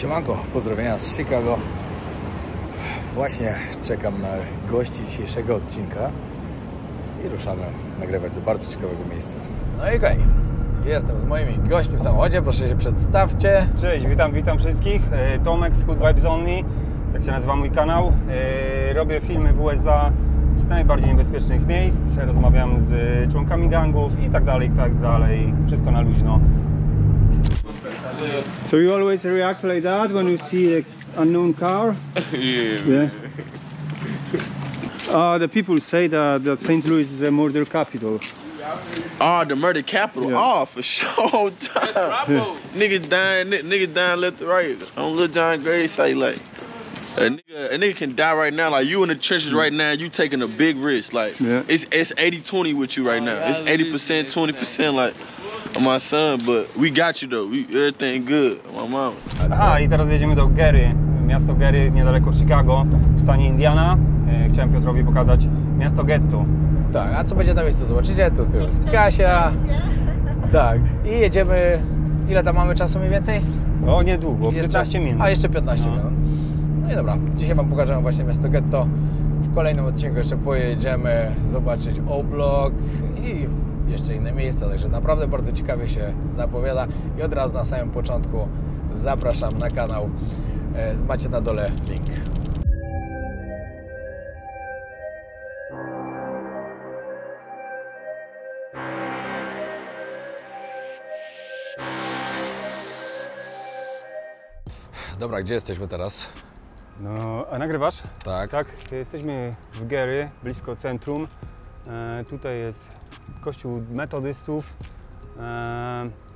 Siemanko, pozdrowienia z Chicago. Właśnie czekam na gości dzisiejszego odcinka i ruszamy nagrywać do bardzo ciekawego miejsca. No i okej, jestem z moimi gośćmi w samochodzie, proszę się przedstawcie. Cześć, witam wszystkich. Tomek z Hood Vibes Only, tak się nazywa mój kanał. Robię filmy w USA z najbardziej niebezpiecznych miejsc, rozmawiam z członkami gangów i tak dalej, wszystko na luźno. So you always react like that when you see an unknown car? Yeah. The people say that St. Louis is a murder capital. Oh, the murder capital. Yeah. Oh, for sure. Niggas dying left and right. On Lil John Gray say like a nigga can die right now. Like you in the trenches right now, you taking a big risk. Like it's 80-20 with you right now. It's 80%, 20% like my son, but we got you though. Everything good. My mom. Aha, i teraz jedziemy do Gary, miasto Gary niedaleko Chicago w stanie Indiana. Chciałem Piotrowi pokazać miasto getto. Tak, a co będzie na miejscu zobaczycie, to z tyłu jest Kasia. Tak, i jedziemy. Ile tam mamy czasu mniej więcej? O, niedługo, 15 minut. A jeszcze 15 minut. No i dobra, dzisiaj Wam pokażę właśnie miasto getto. W kolejnym odcinku jeszcze pojedziemy zobaczyć O-Block i jeszcze inne miejsca, także naprawdę bardzo ciekawie się zapowiada i od razu na samym początku zapraszam na kanał. Macie na dole link. Dobra, gdzie jesteśmy teraz? No, a nagrywasz? Tak. Tak, jesteśmy w Gary, blisko centrum. Tutaj jest kościół metodystów.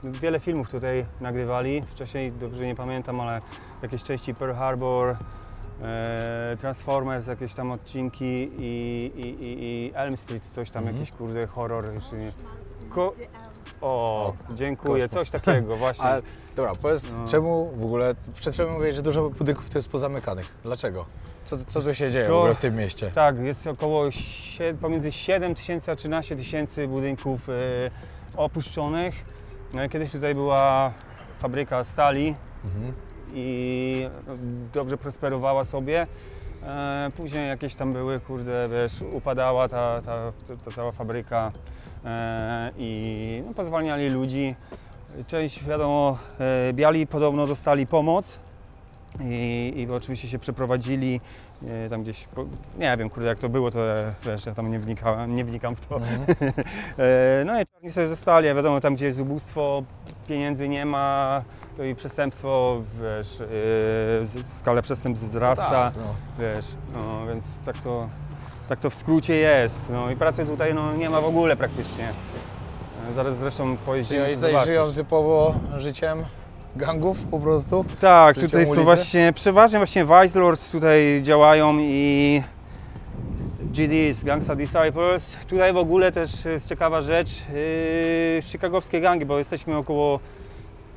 Wiele filmów tutaj nagrywali. Wcześniej, dobrze nie pamiętam, ale jakieś części Pearl Harbor, Transformers, jakieś tam odcinki i Elm Street, coś tam, jakiś kurde horror. O, dziękuję, coś takiego właśnie. A, dobra, powiedz, czemu w ogóle, przed chwilą mówiłeś, że dużo budynków tu jest pozamykanych. Dlaczego? Co tu się dzieje w ogóle w tym mieście? Tak, jest około pomiędzy 7 tysięcy a 13 tysięcy budynków opuszczonych. Kiedyś tutaj była fabryka stali i dobrze prosperowała sobie. Później jakieś tam były, kurde, wiesz, upadała ta cała fabryka i no, pozwalniali ludzi. Część, wiadomo, biali podobno dostali pomoc i oczywiście się przeprowadzili tam gdzieś, nie wiem, kurde, jak to było, to wiesz, ja tam nie wnikam w to. No i czarni sobie zostali, a wiadomo, tam gdzie jest ubóstwo, pieniędzy nie ma, to i przestępstwo, wiesz, skala przestępstw wzrasta, wiesz, no, więc tak to w skrócie jest. No i pracy tutaj no, nie ma w ogóle praktycznie. Zaraz zresztą pojedziemy. Czyli tutaj żyją typowo życiem gangów po prostu? Tak, życiem tutaj są ulicy? właśnie, przeważnie właśnie Vice Lords tutaj działają i GDs, Gangsta Disciples. Tutaj w ogóle też jest ciekawa rzecz, chicagowskie gangi, bo jesteśmy około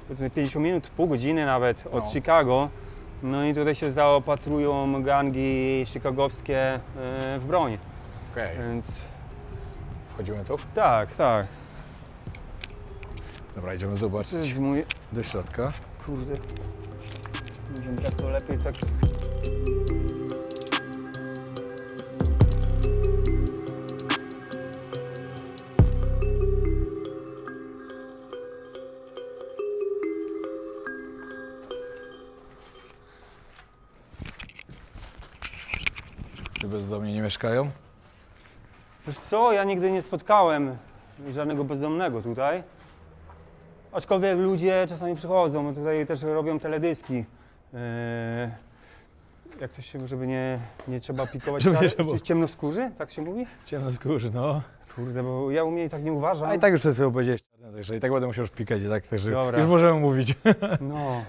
powiedzmy 50 minut, pół godziny nawet od Chicago. No i tutaj się zaopatrują gangi chicagowskie w broń. Okej. Więc Wchodzimy tu? tak, tak. Dobra, idziemy zobaczyć To jest mój... do środka. Kurde. Nie wiem, jak to lepiej tak... Czy bezdomni nie mieszkają? Wiesz co, ja nigdy nie spotkałem żadnego bezdomnego tutaj. Aczkolwiek ludzie czasami przychodzą, tutaj też robią teledyski. Jak to się, żeby nie trzeba pikować, ciemnoskórzy, tak się mówi? Ciemnoskórzy, no. Kurde, bo ja u mnie tak nie uważam. A i tak już przed chwilą powiedziałeś czarne, także i tak będę musiał szpikać, tak, także Dobra. już możemy mówić. No.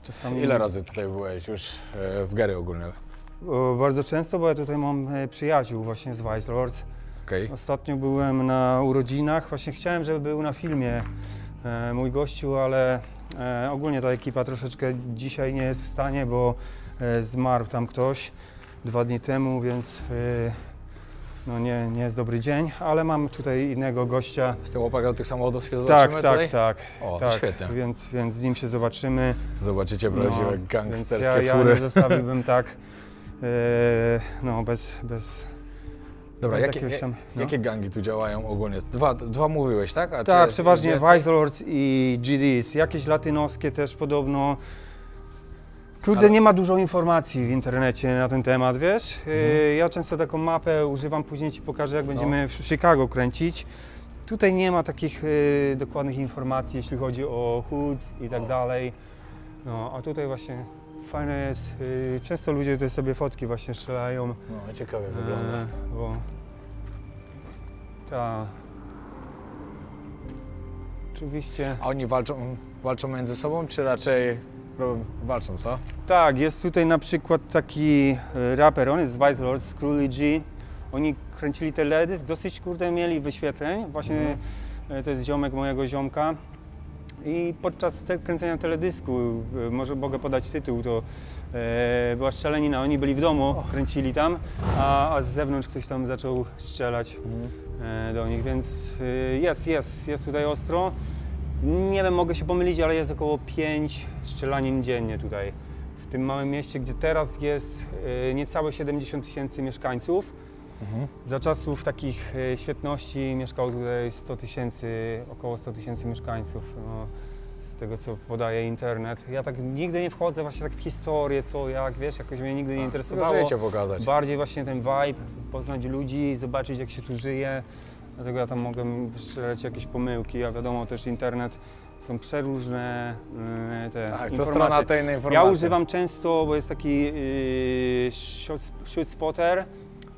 Czasami... Ile razy tutaj byłeś już w Gary ogólnie? Bardzo często, bo ja tutaj mam przyjaciół właśnie z Vice Lords. Okay. Ostatnio byłem na urodzinach, właśnie chciałem, żeby był na filmie mój gościu, ale ogólnie ta ekipa troszeczkę dzisiaj nie jest w stanie, bo zmarł tam ktoś 2 dni temu, więc no nie jest dobry dzień, ale mam tutaj innego gościa. Z tym chłopakiem tych samochodów się zobaczymy tutaj? Tak. O, tak. świetnie. Więc z nim się zobaczymy. Zobaczycie prawdziwe Więc gangsterskie ja fury. nie zostawiłbym tak, no bez Dobra, bez jakie, jakiegoś tam, no. jakie gangi tu działają ogólnie? Dwa mówiłeś, tak? A czy Tak, jest przeważnie więcej? Vice Lords i GDs, jakieś latynoskie też podobno. Kurde, Ale- nie ma dużo informacji w internecie na ten temat, wiesz? Ja często taką mapę używam, później Ci pokażę, jak będziemy w Chicago kręcić. Tutaj nie ma takich dokładnych informacji, jeśli chodzi o hoods i tak dalej. No, a tutaj właśnie fajne jest, często ludzie tutaj sobie fotki właśnie strzelają. No, ciekawie wygląda. Bo tak. Oczywiście. A oni walczą między sobą, czy raczej walczą, co? Tak, jest tutaj na przykład taki raper, on jest z Vice Lords, z Cruelly G. Oni kręcili teledysk, dosyć kurde mieli wyświetleń. Właśnie to jest ziomek mojego ziomka. I podczas kręcenia teledysku, może mogę podać tytuł, to była strzelanina. Oni byli w domu, kręcili tam, a z zewnątrz ktoś tam zaczął strzelać do nich, więc jest tutaj ostro. Nie wiem, mogę się pomylić, ale jest około 5 strzelanin dziennie tutaj. W tym małym mieście, gdzie teraz jest niecałe 70 000 mieszkańców. Za czasów takich świetności mieszkało tutaj 100 000, około 100 000 mieszkańców. No, z tego, co podaje internet. Ja tak nigdy nie wchodzę właśnie tak w historię, co, jak, wiesz, jakoś mnie nigdy nie interesowało. Życie pokazać. Bardziej właśnie ten vibe, poznać ludzi, zobaczyć, jak się tu żyje. Dlatego ja tam mogę strzelać jakieś pomyłki, a wiadomo, też internet, są przeróżne te Tak, co informacje. strona tej innej Ja informacji. używam często, bo jest taki shoot spotter,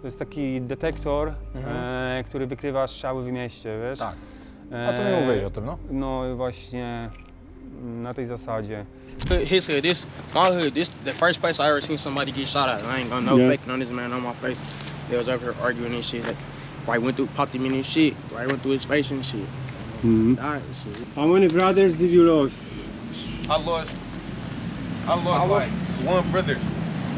to jest taki detektor, który wykrywa strzały w mieście, wiesz? Tak. A to mi mówiłeś o tym, no? No i właśnie na tej zasadzie. His hood, my hood, this the first place I ever seen somebody get shot at. I ain't gonna faking on this man on my face. They was over here arguing and shit. Like, right went through, popped him in his shit. Right went through his face and shit. Died and shit. How many brothers did you lose? I lost like one brother.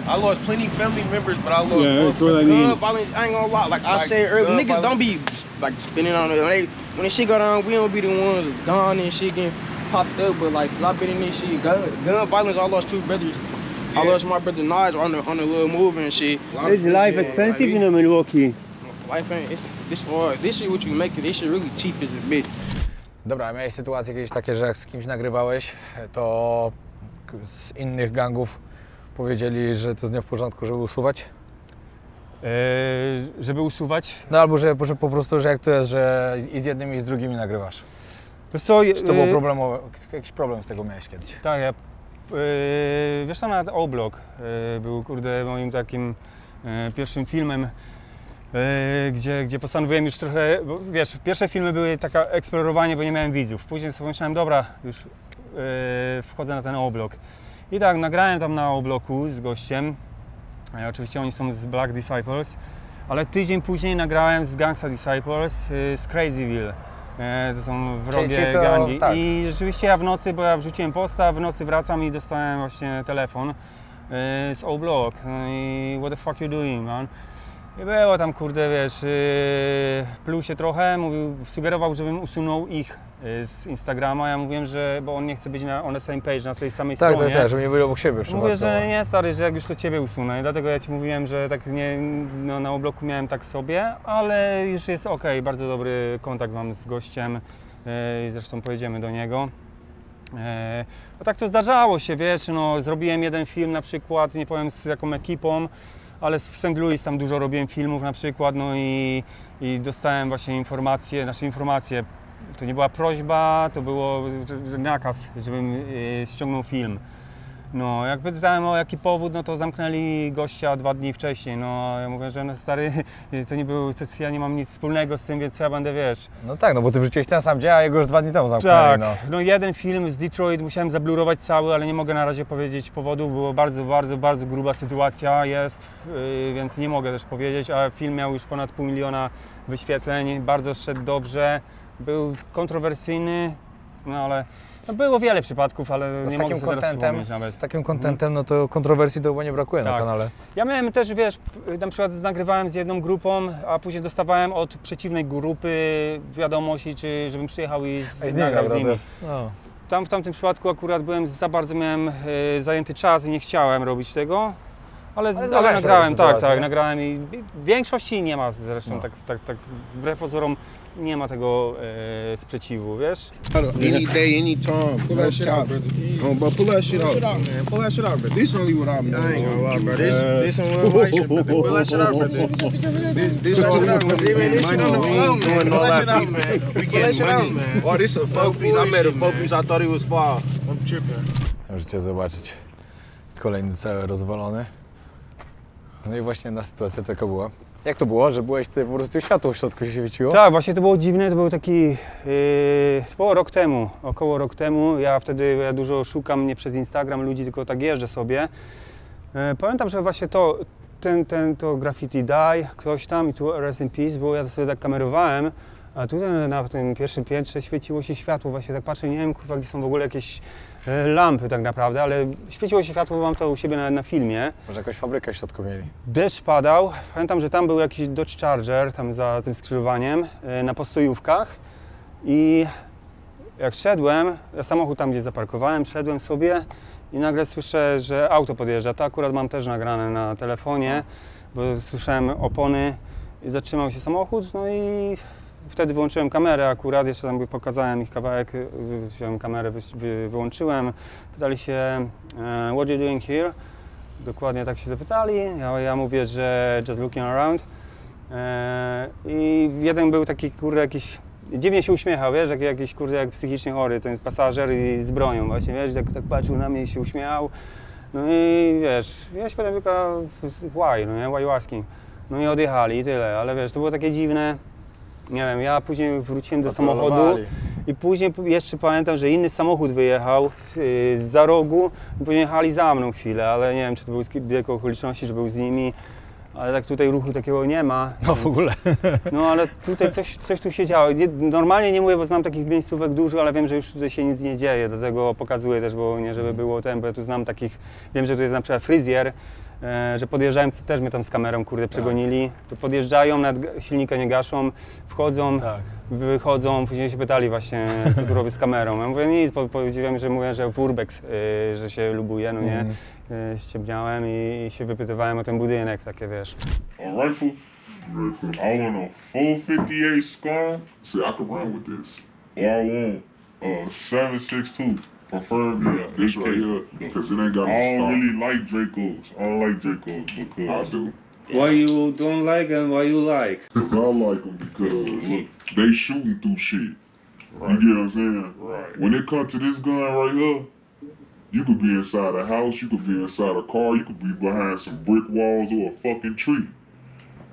I lost plenty family members, but I lost one that's what I brother. mean. Gun violence, I ain't gonna lie. Like I Like, said earlier, gun niggas don't violence. be like spinning on it. When the shit go down, we don't be the ones gone and shit getting popped up. But like, since I been in this shit, gun violence, I lost 2 brothers. I lost my brother Nige on the little move and shit. Is life expensive in Milwaukee? Life ain't, this hard. This shit what you make it, this shit really cheap as a bitch. Dobra, miałeś sytuacje kiedyś takie, że jak z kimś nagrywałeś, to z innych gangów powiedzieli, że to jest nie w porządku, żeby usuwać? Żeby usuwać? No albo że po prostu, że jak to jest, że i z jednymi i z drugimi nagrywasz. Wiesz co, Czy to było problemowe? Jakiś problem z tego miałeś kiedyś? tak, ja, wiesz co, nawet O-Block był, kurde, moim takim pierwszym filmem, gdzie postanowiłem już trochę, bo wiesz, pierwsze filmy były taka eksplorowanie, bo nie miałem widzów. Później sobie myślałem, dobra, już wchodzę na ten O-Block. I tak, nagrałem tam na O-Blocku z gościem. Oczywiście oni są z Black Disciples, ale tydzień później nagrałem z Gangsta Disciples z Crazyville. To są wrogie Czyli co, gangi. tak. I rzeczywiście ja w nocy, bo ja wrzuciłem posta, w nocy wracam i dostałem właśnie telefon z O-Block. No i what the fuck you doing, man? I było tam, kurde, wiesz, pluł się trochę, mówił, sugerował, żebym usunął ich z Instagrama. Ja mówiłem, że, bo on nie chce być on the same page, na tej samej Tak, stronie. tak, żeby nie byli obok siebie Mówię, przypadkowo. że nie, stary, że jak już to Ciebie usunę. I dlatego ja Ci mówiłem, że tak nie, no, na O-Blocku miałem tak sobie, ale już jest ok, bardzo dobry kontakt mam z gościem i zresztą pojedziemy do niego. No tak to zdarzało się, wiesz, no, zrobiłem jeden film na przykład, nie powiem z jaką ekipą, ale w St. Louis tam dużo robiłem filmów na przykład, no i dostałem właśnie informacje, to nie była prośba, to było nakaz, żebym ściągnął film. No, jak pytałem o jaki powód, no to zamknęli gościa 2 dni wcześniej. No, ja mówię, że no stary, to nie był, to ja nie mam nic wspólnego z tym, więc ja będę, wiesz. No tak, no bo ty wrzuciłeś ten sam dzień, a jego już 2 dni temu zamknęli, Tak, no. no jeden film z Detroit musiałem zablurować cały, ale nie mogę na razie powiedzieć powodów, było bardzo gruba sytuacja jest, więc nie mogę też powiedzieć, ale film miał już ponad 500 000 wyświetleń, bardzo szedł dobrze, był kontrowersyjny, no ale No, było wiele przypadków, ale Z nie mogę takim sobie teraz contentem, przypomnieć nawet. z takim contentem, no to kontrowersji to chyba nie brakuje na Tak. kanale. Ja miałem też, wiesz, na przykład nagrywałem z jedną grupą, a później dostawałem od przeciwnej grupy wiadomości, czy żebym przyjechał i nagrał z nimi. No. Tam w tamtym przypadku akurat byłem, za bardzo miałem zajęty czas i nie chciałem robić tego, ale zdarzają się nagrałem, takie tak, sytuacje. nagrałem i w większości nie ma zresztą, No. tak wbrew pozorom nie ma tego sprzeciwu, wiesz? Any day, any time. Pull that shit out, brother. Oh, but pull that shit out. man. Pull that shit out, brother. This only what I'm I ain't doing. gonna lie, bro. This some little white shit, brother. Pull that shit out, brother. This Pull that shit out, brother. Man, this shit on the money. floor, We ain't man. doing Pull all that shit that out, beef. man. We Pull that getting shit out, money. man. Oh, this a four piece. I met a four piece. I thought it was five. I'm tripping. Możecie zobaczyć. Kolejny cały rozwalony. No i właśnie na sytuacja taka była. Jak to było, że byłeś tutaj po prostu światło w środku się świeciło? Tak, właśnie to było dziwne, to był taki, to było rok temu, około rok temu. Ja dużo szukam nie przez Instagram ludzi, tylko tak jeżdżę sobie. Pamiętam, że właśnie to graffiti die, ktoś tam i tu Rest in Peace, bo ja to sobie tak kamerowałem, a tutaj na tym pierwszym piętrze świeciło się światło, właśnie tak patrzę, nie wiem kurwa, gdzie są w ogóle jakieś lampy tak naprawdę, ale świeciło się światło, bo mam to u siebie na filmie. Może jakąś fabrykę w środku mieli. Deszcz padał, pamiętam, że tam był jakiś Dodge Charger, tam za tym skrzyżowaniem, na postojówkach i jak szedłem, ja samochód tam gdzie zaparkowałem, szedłem sobie i nagle słyszę, że auto podjeżdża. To akurat mam też nagrane na telefonie, bo słyszałem opony i zatrzymał się samochód, no i wtedy wyłączyłem kamerę akurat, jeszcze tam pokazałem ich kawałek, wziąłem kamerę, wyłączyłem, pytali się what you doing here? Dokładnie tak się zapytali, ja mówię, że just looking around i jeden był taki kurde jakiś, dziwnie się uśmiechał, wiesz, jakiś kurde jak psychicznie chory, ten pasażer i z bronią właśnie, wiesz, tak patrzył na mnie i się uśmiechał, no i wiesz, ja się pytam tylko why, no nie, why you asking? No i odjechali i tyle, ale wiesz, to było takie dziwne, nie wiem, ja później wróciłem do samochodu i później jeszcze pamiętam, że inny samochód wyjechał zza rogu i później jechali za mną chwilę, ale nie wiem, czy to były zbieg okoliczności, że był z nimi, ale tak tutaj ruchu takiego nie ma. No w ogóle. No ale tutaj coś tu się działo. Normalnie nie mówię, bo znam takich miejscówek dużo, ale wiem, że już tutaj się nic nie dzieje, dlatego pokazuję też, bo nie żeby było bo ja tu znam takich, wiem, że tu jest na przykład fryzjer, że podjeżdżają, też mnie tam z kamerą kurde przegonili, to podjeżdżają, nawet silnika nie gaszą, wchodzą, wychodzą, później się pytali właśnie, co tu robię z kamerą. Ja mówię nic, powiedziałem, że mówię, że w Urbex, że się lubuje, no nie, ściemniałem i się wypytywałem o ten budynek, takie wiesz. A rifle, I want a full 58 scar. See, I can run with this. Or I want 7.62. Preferably this right here, because it ain't got I don't really like Dracos. I don't like Dracos because I do. Why you don't like and why you like? Cause I like them because look, they shooting through shit. Right. You get what I'm saying? Right. When it comes to this gun right here, you could be inside a house, you could be inside a car, you could be behind some brick walls or a fucking tree.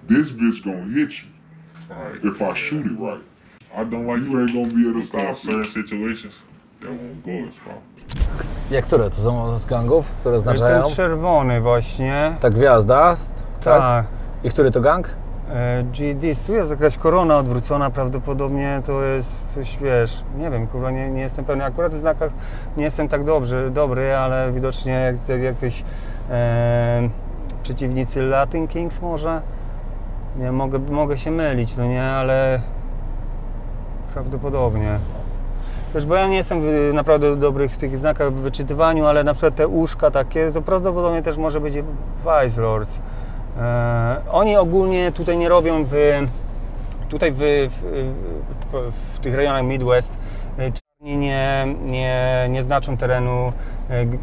This bitch gonna hit you. Right. If I shoot it right. I don't like you ain't gonna be able to stop certain situations. That won't go as far. Jak które to są z gangów, które oznaczają? Ten czerwony właśnie. Ta gwiazda? Tak. I który to gang? GDs, tu jest jakaś korona odwrócona, prawdopodobnie to jest coś, wiesz, nie wiem, kurwa, nie jestem pewny, akurat w znakach nie jestem tak dobry, ale widocznie jakieś przeciwnicy Latin Kings może, nie, mogę się mylić, no nie, ale prawdopodobnie. Wiesz, bo ja nie jestem naprawdę dobry w tych znakach w wyczytywaniu, ale na przykład te uszka takie, to prawdopodobnie też może być Vice Lords. Oni ogólnie tutaj nie robią w tych rejonach Midwest, czarni nie znaczą terenu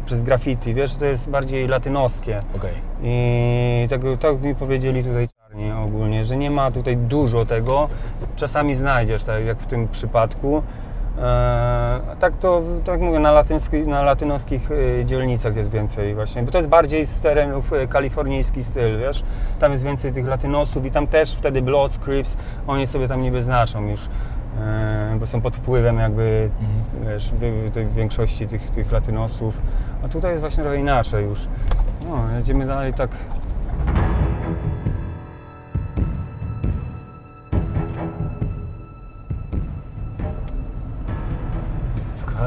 przez graffiti, wiesz, to jest bardziej latynoskie. Okay. I tak mi powiedzieli tutaj czarni ogólnie, że nie ma tutaj dużo tego, czasami znajdziesz, tak jak w tym przypadku. Tak mówię, na latynoskich dzielnicach jest więcej właśnie, bo to jest bardziej z terenów kalifornijski styl, wiesz, tam jest więcej tych latynosów i tam też wtedy Bloods, Crips, oni sobie tam niby znaczą już, bo są pod wpływem jakby, wiesz, tej większości tych latynosów, a tutaj jest właśnie trochę inaczej już. No, jedziemy dalej tak.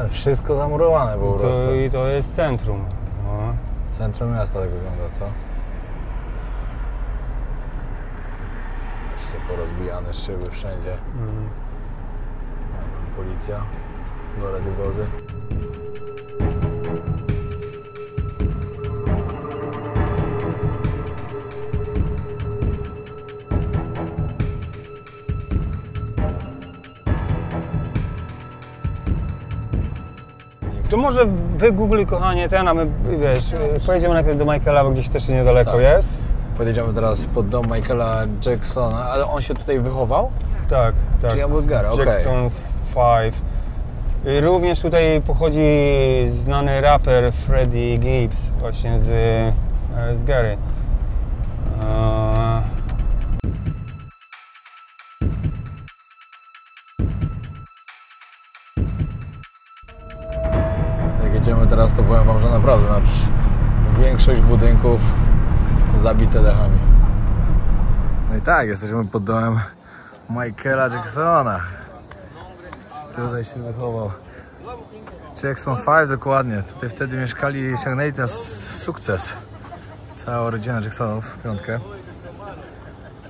Ale wszystko zamurowane po prostu. I to jest centrum. No. Centrum miasta tak wygląda, co? Jeszcze porozbijane szyby wszędzie. Tam policja, goredy wozy. To może wygoogluj, kochanie, ten, a my, wiesz, pojedziemy najpierw do Michaela, bo gdzieś też niedaleko Tak. jest. Podjedziemy teraz pod dom Michaela Jacksona, ale on się tutaj wychował? Tak, tak. Czy ja był z Gary? Okej. Jackson's 5. Również tutaj pochodzi znany raper Freddie Gibbs, właśnie z Gary. Jak jedziemy teraz, to powiem wam, że naprawdę większość budynków zabite dachami. No i tak, jesteśmy pod domem Michaela Jacksona. Tutaj się wychował. Jackson 5 dokładnie. Tutaj wtedy mieszkali i osiągnęli ten sukces. Cała rodzina Jacksonów, piątkę.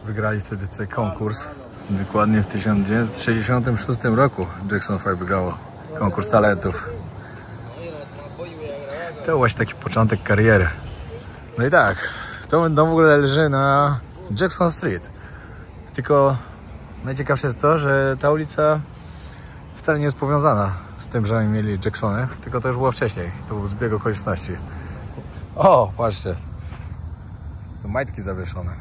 Wygrali wtedy tutaj konkurs. Dokładnie w 1966 roku Jackson 5 wygrało konkurs talentów. To był właśnie taki początek kariery. No i tak, dom w ogóle leży na Jackson Street. Tylko najciekawsze jest to, że ta ulica wcale nie jest powiązana z tym, że oni mieli Jacksony, tylko to już było wcześniej. To był zbieg okoliczności. O, patrzcie. To majtki zawieszone.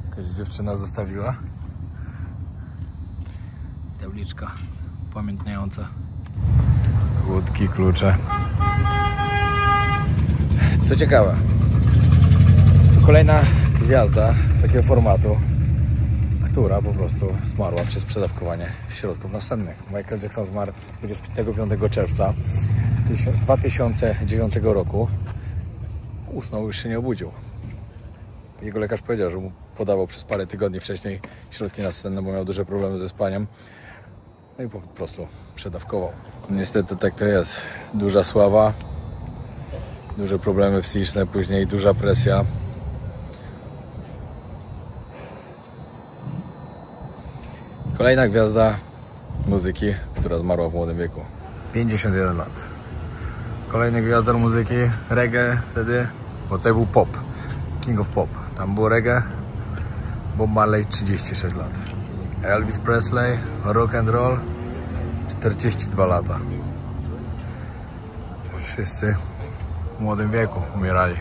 Jakaś dziewczyna zostawiła. Tabliczka upamiętniająca. Kłódki, klucze. Co ciekawe, to kolejna gwiazda takiego formatu, która po prostu zmarła przez przedawkowanie środków nasennych. Michael Jackson zmarł 25 czerwca 2009 roku. Usnął, już się nie obudził. Jego lekarz powiedział, że mu podawał przez parę tygodni wcześniej środki nasenne, bo miał duże problemy ze spaniem. No i po prostu przedawkował. Niestety tak to jest. Duża sława, duże problemy psychiczne, później duża presja. Kolejna gwiazda muzyki, która zmarła w młodym wieku. 51 lat. Kolejny gwiazdor muzyki, reggae wtedy, bo to był pop. King of Pop. Tam było reggae. Bob Marley 36 lat. Elvis Presley, rock and roll 42 lata. Wszyscy w młodym wieku umierali.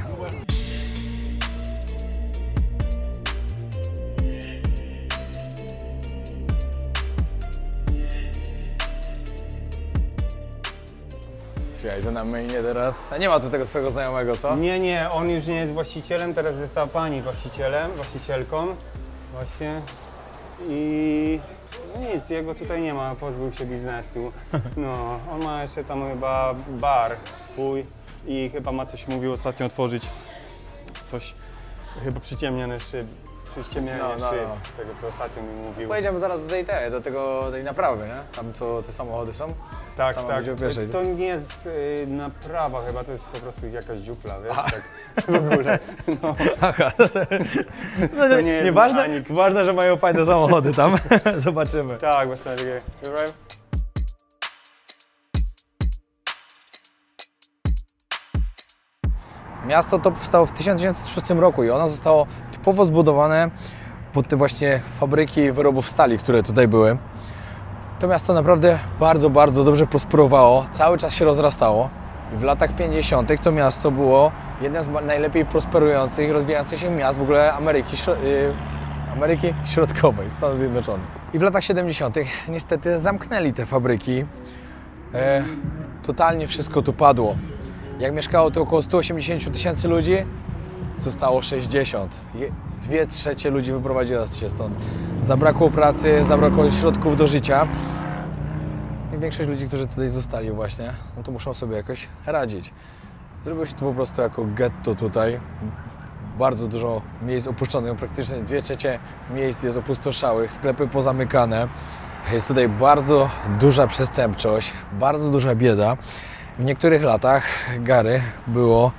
Ja idę na mainie teraz. A nie ma tu tego twojego znajomego, co? Nie, on już nie jest właścicielem, teraz jest ta pani właścicielką właśnie. I no nic, jego tutaj nie ma, pozbył się biznesu. No, on ma jeszcze tam chyba bar swój i chyba ma coś, mówił ostatnio otworzyć coś, chyba przyciemnione szyb, szyb, z tego co ostatnio mi mówił. Pojedziemy zaraz do tej naprawy, nie? Tam co te samochody są. Tak, Tam tak. będzie pierwszej. To nie jest naprawa chyba, to jest po prostu jakaś dziupla, wiesz, tak w ogóle. No. Aha, To nie jest nieważne, mechanik. ważne, że mają fajne samochody tam. Zobaczymy. Tak, właśnie takie. Miasto to powstało w 1906 roku i ono zostało typowo zbudowane pod te właśnie fabryki wyrobów stali, które tutaj były. To miasto naprawdę bardzo, bardzo dobrze prosperowało, cały czas się rozrastało. W latach 50. to miasto było jednym z najlepiej prosperujących, rozwijających się miast w ogóle Ameryki Środkowej, Stanów Zjednoczonych. I w latach 70. niestety zamknęli te fabryki. Totalnie wszystko tu padło. Jak mieszkało tu około 180 tysięcy ludzi, zostało 60. 2/3 ludzi wyprowadziło się stąd. Zabrakło pracy, zabrakło środków do życia. I większość ludzi, którzy tutaj zostali właśnie, no to muszą sobie jakoś radzić. Zrobiło się to po prostu jako getto tutaj. Bardzo dużo miejsc opuszczonych, praktycznie 2/3 miejsc jest opustoszałych, sklepy pozamykane. Jest tutaj bardzo duża przestępczość, bardzo duża bieda. W niektórych latach Gary było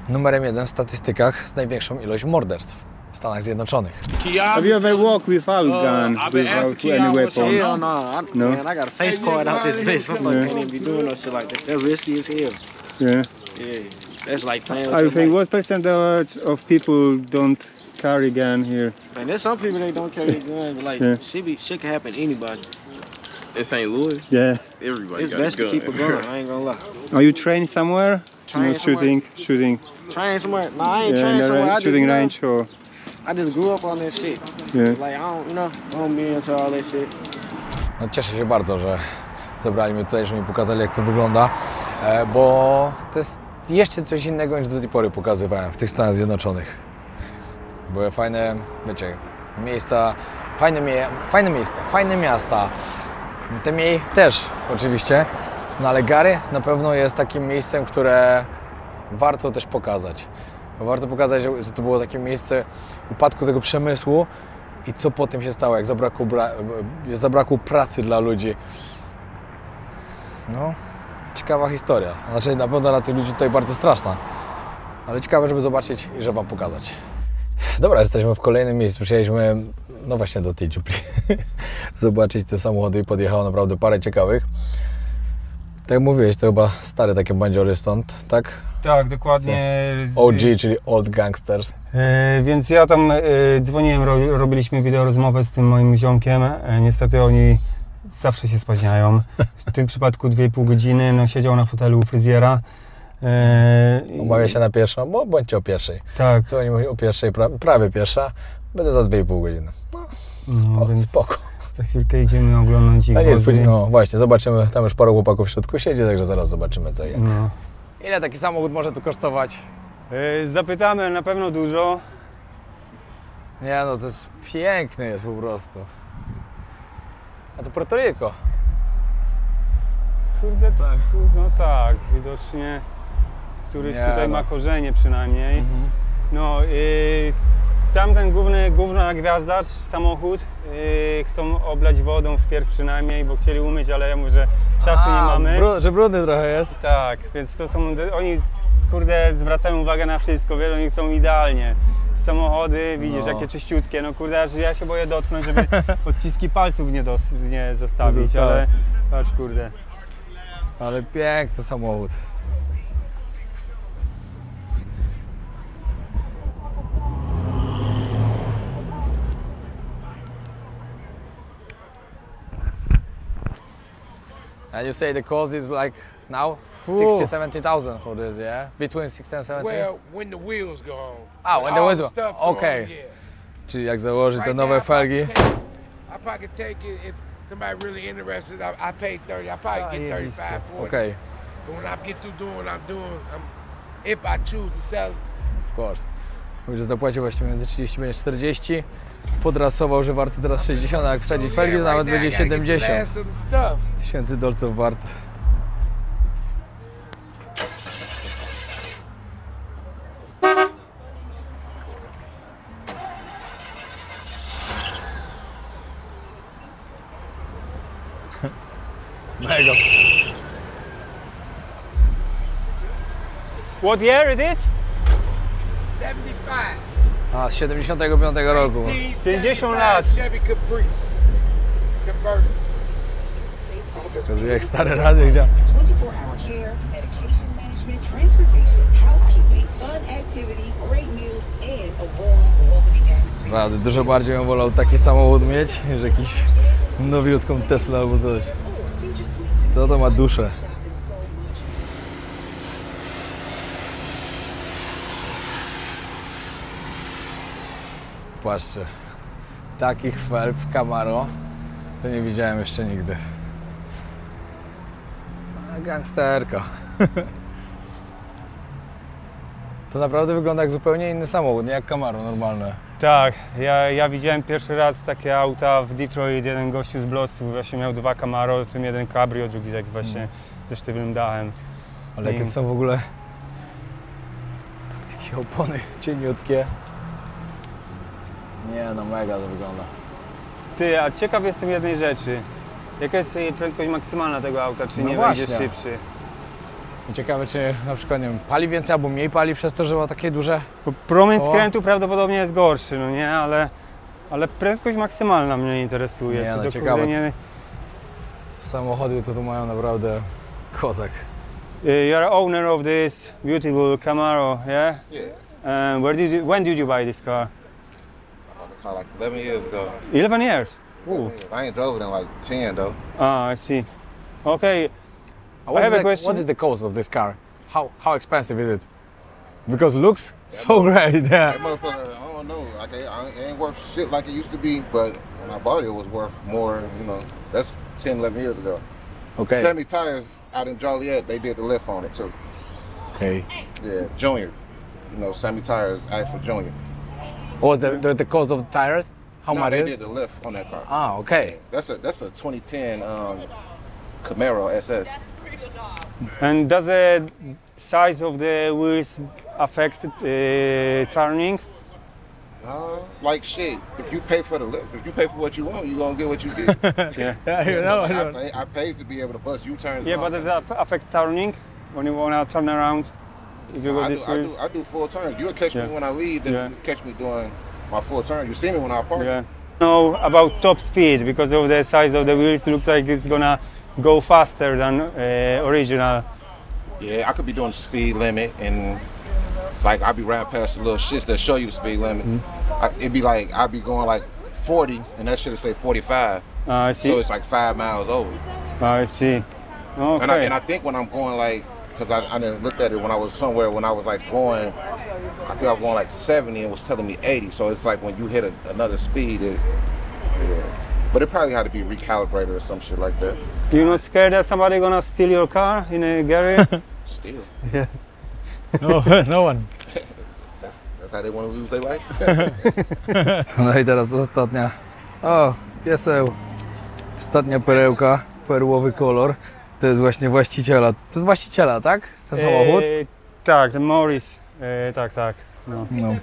numerem 1 w statystykach z największą ilość morderstw w Stanach Zjednoczonych. Have you ever walked without gun, without any weapon? Hell no, No? man, I got a face card out this bitch. My fuck can't even be doing no shit like that. That's risky as hell. Yeah. Yeah, that's like playing with I your think life. what percentage of people don't carry gun here? Man, there's some people that don't carry guns, but like Yeah. shit can happen to anybody. In St. Louis, Yeah. everybody It's got best a to gun. keep a gun. I ain't gonna lie. Are you trained somewhere? Trained Shooting Train somewhere? No, I ain't yeah, trained in a somewhere. I just, shooting you know, range or I just grew up on that shit. yeah. Like I don't, you know, I don't be into all that shit. No, cieszę się bardzo, że zebrali mnie tutaj, że mi pokazali, jak to wygląda, bo to jest jeszcze coś innego, niż do tej pory pokazywałem w tych Stanach Zjednoczonych. Były fajne, wiecie, miejsca, fajne miejsca, fajne miasta. Te mniej też oczywiście, no ale Gary na pewno jest takim miejscem, które warto też pokazać. Warto pokazać, że to było takie miejsce upadku tego przemysłu i co potem się stało, jak zabrakło pracy dla ludzi. No, ciekawa historia. Znaczy na pewno dla tych ludzi tutaj bardzo straszna, ale ciekawe, żeby zobaczyć i żeby Wam pokazać. Dobra, jesteśmy w kolejnym miejscu. Przyjechaliśmy, no właśnie do tej dziupli, zobaczyć te samochody i podjechało naprawdę parę ciekawych. Tak jak mówiłeś, to chyba stare takie bandziory stąd, tak? Tak, dokładnie. OG, czyli Old Gangsters. Więc ja tam dzwoniłem, robiliśmy wideo rozmowę z tym moim ziomkiem. Niestety oni zawsze się spóźniają. W tym przypadku 2,5 godziny. No, siedział na fotelu u fryzjera. Umawia się na pierwszą, bo bądźcie o pierwszej. Tak. Co oni mówią o pierwszej, prawie pierwsza, będę za 2,5 godziny. No, Więc spoko. za chwilkę idziemy oglądać ich Tak jest, wozy. no właśnie, zobaczymy, tam już paru chłopaków w środku siedzi, także zaraz zobaczymy co i jak. No. Ile taki samochód może tu kosztować? Zapytamy, na pewno dużo. Nie no, to jest piękny jest po prostu. A to Puerto Rico. Kurde, tak. No tak, widocznie któryś Nie, tutaj no. ma korzenie przynajmniej. No, tamten główna gwiazda, samochód, chcą oblać wodą wpierw przynajmniej, bo chcieli umyć, ale ja mówię, że czasu nie mamy. Że brudny trochę jest. Tak, więc to są, oni kurde zwracają uwagę na wszystko, wiesz, oni chcą idealnie. Samochody, widzisz, No. jakie czyściutkie, no kurde, aż ja się boję dotknąć, żeby odciski palców nie zostawić, ale patrz kurde. Ale piękny samochód. And you say the cost is like now 60,000-70,000 for this, yeah? Between 60 and 70? Well, when the wheels go on. Ah, when the all wheels go- stuff go on, okay. yeah. Czyli jak założy te Right nowe now, felgi. I probably could take it if somebody really interested. I pay 30. I probably get 35, 40. Okay, But when I get through doing what I'm doing, if I choose to sell it, of course. Mówi, że zapłacił właśnie między 30 a 40. Podrasował, że warto teraz 60, a jak wsadzi felgi, to nawet now I będzie gotta get the 70 last of the stuff. tysięcy dolców wart. Mega. What year it is? 75. A, z 75 roku. 50 lat. Chevy Caprice. Convertible. Pokazuje jak stare rady gdzie. 24-hour care, medication management, transportation, housekeeping, fun activities, great meals, and a warm, welcoming atmosphere. Rady, dużo bardziej bym wolał taki samochód mieć, niż jakiś nowiutką Tesla albo coś. To ma duszę. Patrzcie, takich felg w Camaro to nie widziałem jeszcze nigdy. A, gangsterka. To naprawdę wygląda jak zupełnie inny samochód, nie jak Camaro normalne. Tak, ja widziałem pierwszy raz takie auta w Detroit, jeden gościu z Blotzów właśnie miał 2 Camaro, czym jeden Cabrio, drugi tak właśnie ze sztywnym dachem. Ale jakie są w ogóle jakie opony cieniutkie. Nie no, mega to wygląda. Ty, a ciekaw jestem jednej rzeczy. Jaka jest prędkość maksymalna tego auta, czy No nie właśnie. będzie szybszy? Ciekawe, czy na przykład, nie wiem, pali więcej albo mniej pali przez to, że ma takie duże... Bo promień O. skrętu prawdopodobnie jest gorszy, no nie, ale prędkość maksymalna mnie interesuje. Nie, Czy no to, ciekawe. kurde, nie... Samochody to tu mają naprawdę kozak. You're owner of this beautiful Camaro, yeah? Yeah. When did you buy this car? Like 11 years ago. 11 years. Ooh. I ain't drove it in like 10 though. Ah, I see. Okay. What have is a question. What is the cost of this car? How expensive is it? Because looks so great, yeah. That motherfucker, I don't know. Like it ain't worth shit like it used to be, but when I bought it, it was worth more. You know, that's 10, 11 years ago. Okay. Sammy Tires out in Joliet, they did the lift on it too. Okay. Yeah, Junior. You know, Sammy Tires asked for Junior. What was the cost of the tires? How No, much? they is did the lift on that car. Ah, okay. That's a 2010 Camaro SS. And does the size of the wheels affect turning? Like shit, if you pay for the lift, if you pay for what you want, you gonna get what you get. Yeah, you know, I paid to be able to bust U-turns. Yeah, but does that affect turning when you wanna turn around? If you got these wheels? I do full turns. You'll catch Yeah. me when I leave, then Yeah. you catch me doing my full turn. You see me when I park. Yeah. Know about top speed because of the size of the wheels. Looks like it's gonna go faster than original. Yeah, I could be doing the speed limit and like I'll be riding past the little shits that show you the speed limit. It'd be like I'd be going like 40 and that should say 45. I see. So it's like 5 miles over. I see. Okay. And I think when I'm going like, because I didn't look at it when I was somewhere, when I was like going, I think I was going like 70 and was telling me 80. So it's like when you hit another speed, yeah. But it probably had to be recalibrated or some shit like that. You're not scared that somebody gonna steal your car in a garage? Still. Yeah. No one. That's how they want to lose their life. No i teraz ostatnia. O, pieseł. Ostatnia perełka, perłowy kolor. To jest właśnie właściciela. To jest właściciela, tak? Ten samochód? Tak, ten Morris. Tak. No. No.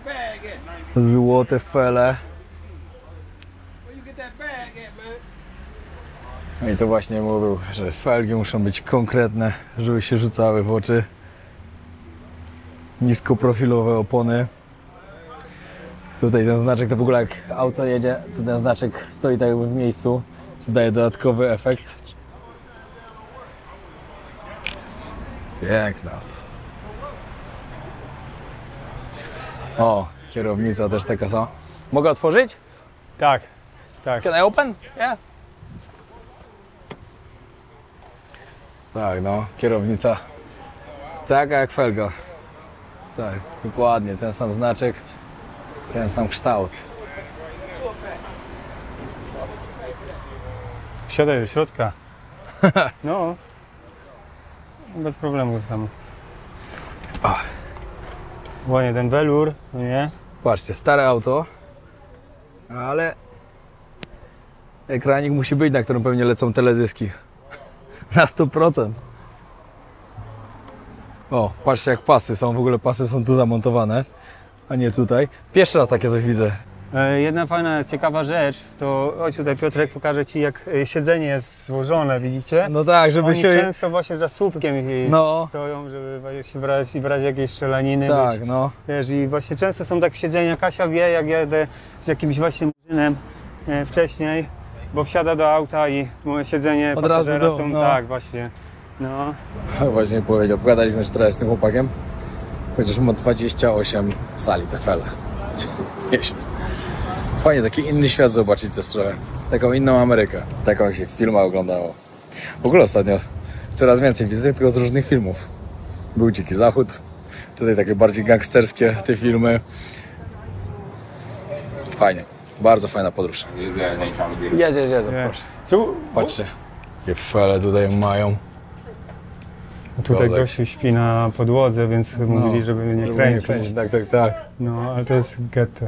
Złote fele. No i to właśnie mówił, że felgi muszą być konkretne, żeby się rzucały w oczy. Niskoprofilowe opony. Tutaj ten znaczek, to w ogóle jak auto jedzie, to ten znaczek stoi tak jakby w miejscu, co daje dodatkowy efekt. Piękne auto. O, kierownica też taka sama. Mogę otworzyć? Tak. Can I open? Yeah. Tak, no, kierownica taka jak felga. Tak, dokładnie, ten sam znaczek, ten sam kształt. Wsiadaj do środka. No. Bez problemu tam. Ładnie ten welur, no nie? Patrzcie, stare auto, ale ekranik musi być, na którym pewnie lecą teledyski. Na 100%. O, patrzcie jak pasy są, w ogóle pasy są tu zamontowane, a nie tutaj. Pierwszy raz takie coś widzę. Jedna fajna, ciekawa rzecz, to chodź tutaj Piotrek, pokażę Ci jak siedzenie jest złożone, widzicie? No tak, żeby Oni się... często właśnie za słupkiem stoją, żeby się brać jakieś strzelaniny. Tak, być. no. Wiesz, i właśnie często są tak siedzenia, Kasia wie, jak jadę z jakimś właśnie murzynem wcześniej, bo wsiada do auta i moje siedzenie Od razu pasażera do- są, no. tak właśnie, no. Właśnie powiedział, pogadaliśmy teraz z tym chłopakiem, chociaż ma 28 cali te fele. Nieźle. Fajnie, taki inny świat zobaczyć tę stronę. Taką inną Amerykę. Taką jak się w filmach oglądało. W ogóle ostatnio coraz więcej widzę tylko z różnych filmów. Był Dziki Zachód. Tutaj takie bardziej gangsterskie te filmy. Fajnie. Bardzo fajna podróż. Jedzie, proszę. Patrzcie, jakie fele tutaj mają. Tutaj Golek. gościu śpi na podłodze, więc mówili, żeby nie kręcić. Tak. No, ale to jest getto.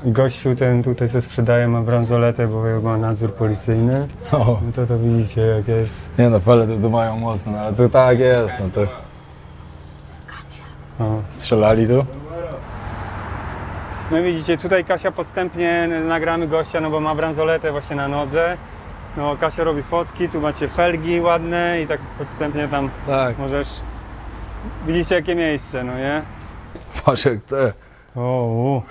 Gościu ten tutaj co sprzedaje ma bransoletę, bo ma nadzór policyjny. O. No to widzicie jak jest. Nie no, fele to mają mocno, no, ale to tak jest, no to... O. Strzelali tu? No i widzicie, tutaj Kasia podstępnie nagramy gościa, no bo ma bransoletę właśnie na nodze. No, Kasia robi fotki, tu macie felgi ładne i tak podstępnie tam Tak. możesz... Widzicie jakie miejsce, no nie? Patrz jak te. O,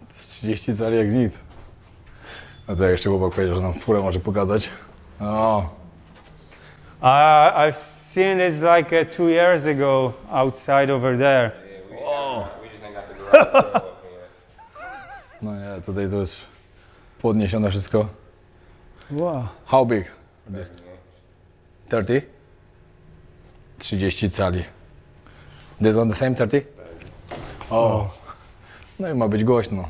30 cali jak nic. A to jeszcze chłopak powiedział, że nam furę może pokazać. O. I've seen this like 2 years ago outside over there. No nie, tutaj to jest podniesione wszystko. Wow. How big? 30? 30 cali. This one the same 30? O. No i ma być głośno.